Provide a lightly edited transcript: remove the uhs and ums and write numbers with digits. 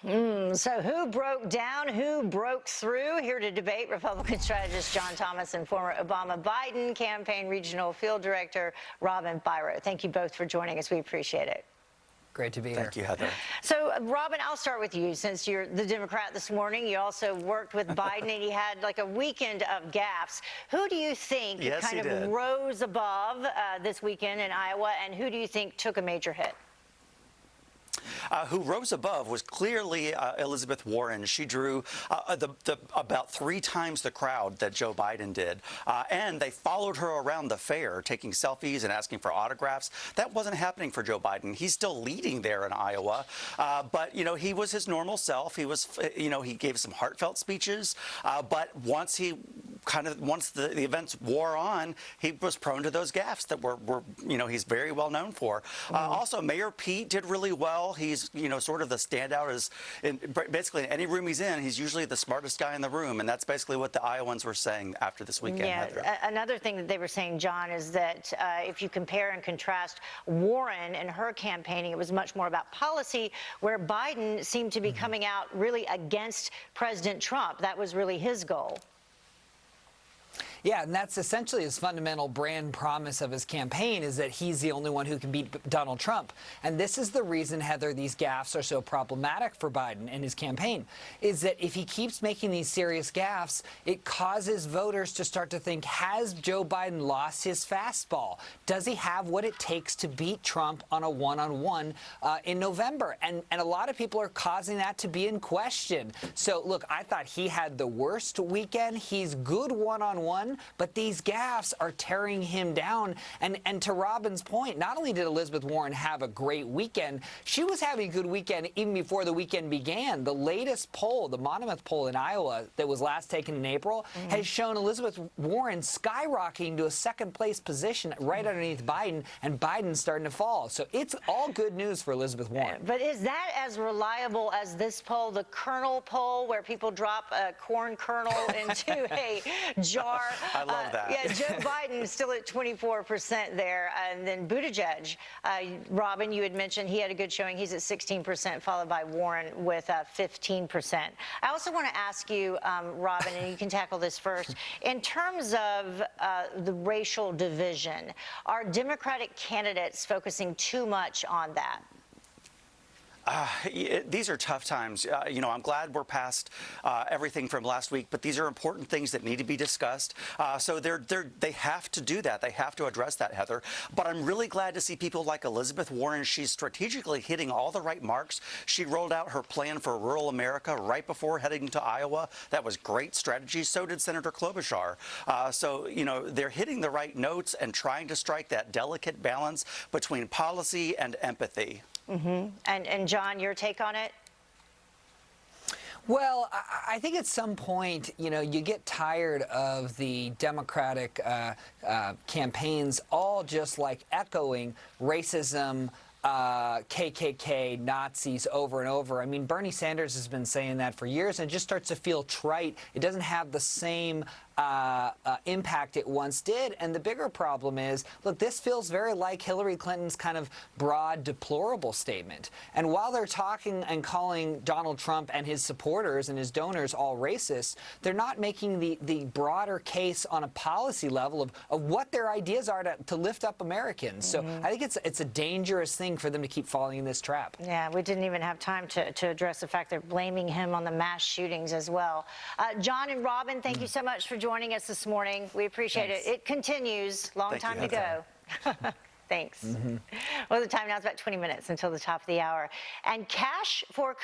So who broke down, who broke through? Here to debate, Republican strategist John Thomas and former Obama-Biden campaign regional field director Robin Biro. Thank you both for joining us. We appreciate it. Great to be here. Thank you, Heather. So, Robin, I'll start with you since you're the Democrat this morning. You also worked with Biden, and he had like a weekend of gaffes. Who do you think kind of rose above this weekend in Iowa, and who do you think took a major hit? Who rose above was clearly Elizabeth Warren. She drew about 3 times the crowd that Joe Biden did. And they followed her around the fair, taking selfies and asking for autographs. That wasn't happening for Joe Biden. He's still leading there in Iowa. But, you know, he was his normal self. He was, you know, he gave some heartfelt speeches. But once the events wore on, he was prone to those gaffes that were you know, he's very well known for. Also, Mayor Pete did really well. He's, you know, sort of the standout basically in any room he's in, he's usually the smartest guy in the room. And that's basically what the Iowans were saying after this weekend. Yeah, another thing that they were saying, John, is that if you compare and contrast Warren and her campaigning, it was much more about policy, where Biden seemed to be coming out really against President Trump. That was really his goal. Yeah, and that's essentially his fundamental brand promise of his campaign, is that he's the only one who can beat Donald Trump. And this is the reason, Heather, these gaffes are so problematic for Biden and his campaign, is that if he keeps making these serious gaffes, it causes voters to start to think, has Joe Biden lost his fastball? Does he have what it takes to beat Trump on a one-on-one in November? And a lot of people are causing that to be in question. So, look, I thought he had the worst weekend. He's good one-on-one, but these gaffes are tearing him down. And to Robin's point, not only did Elizabeth Warren have a great weekend, she was having a good weekend even before the weekend began. The latest poll, the Monmouth poll in Iowa that was last taken in April, has shown Elizabeth Warren skyrocketing to a second-place position right underneath Biden, and Biden's starting to fall. So it's all good news for Elizabeth Warren. But is that as reliable as this poll, the kernel poll, where people drop a corn kernel into a jar? I love that. Yeah, Joe Biden is still at 24% there. And then Buttigieg, Robin, you had mentioned he had a good showing. He's at 16%, followed by Warren with 15%. I also want to ask you, Robin, and you can tackle this first. In terms of the racial division, are Democratic candidates focusing too much on that? These are tough times. You know, I'm glad we're past everything from last week, but these are important things that need to be discussed. So they have to do that. They have to address that, Heather. But I'm really glad to see people like Elizabeth Warren. She's strategically hitting all the right marks. She rolled out her plan for rural America right before heading to Iowa. That was great strategy. So did Senator Klobuchar. So, you know, they're hitting the right notes and trying to strike that delicate balance between policy and empathy. And John, your take on it? Well, I think at some point, you know, you get tired of the Democratic campaigns all just like echoing racism, KKK, Nazis over and over. I mean, Bernie Sanders has been saying that for years, and it just starts to feel trite. It doesn't have the same impact it once did. And the bigger problem is, look, this feels very like Hillary Clinton's kind of broad, deplorable statement. And while they're talking and calling Donald Trump and his supporters and his donors all racist, they're not making the broader case on a policy level of what their ideas are to lift up Americans. So I think it's a dangerous thing for them to keep falling in this trap. Yeah, we didn't even have time to address the fact they're blaming him on the mass shootings as well. John and Robin, thank you so much for joining us this morning. We appreciate it. It continues. Long time to go. Thanks. Well, the time now is about 20 minutes until the top of the hour. And cash for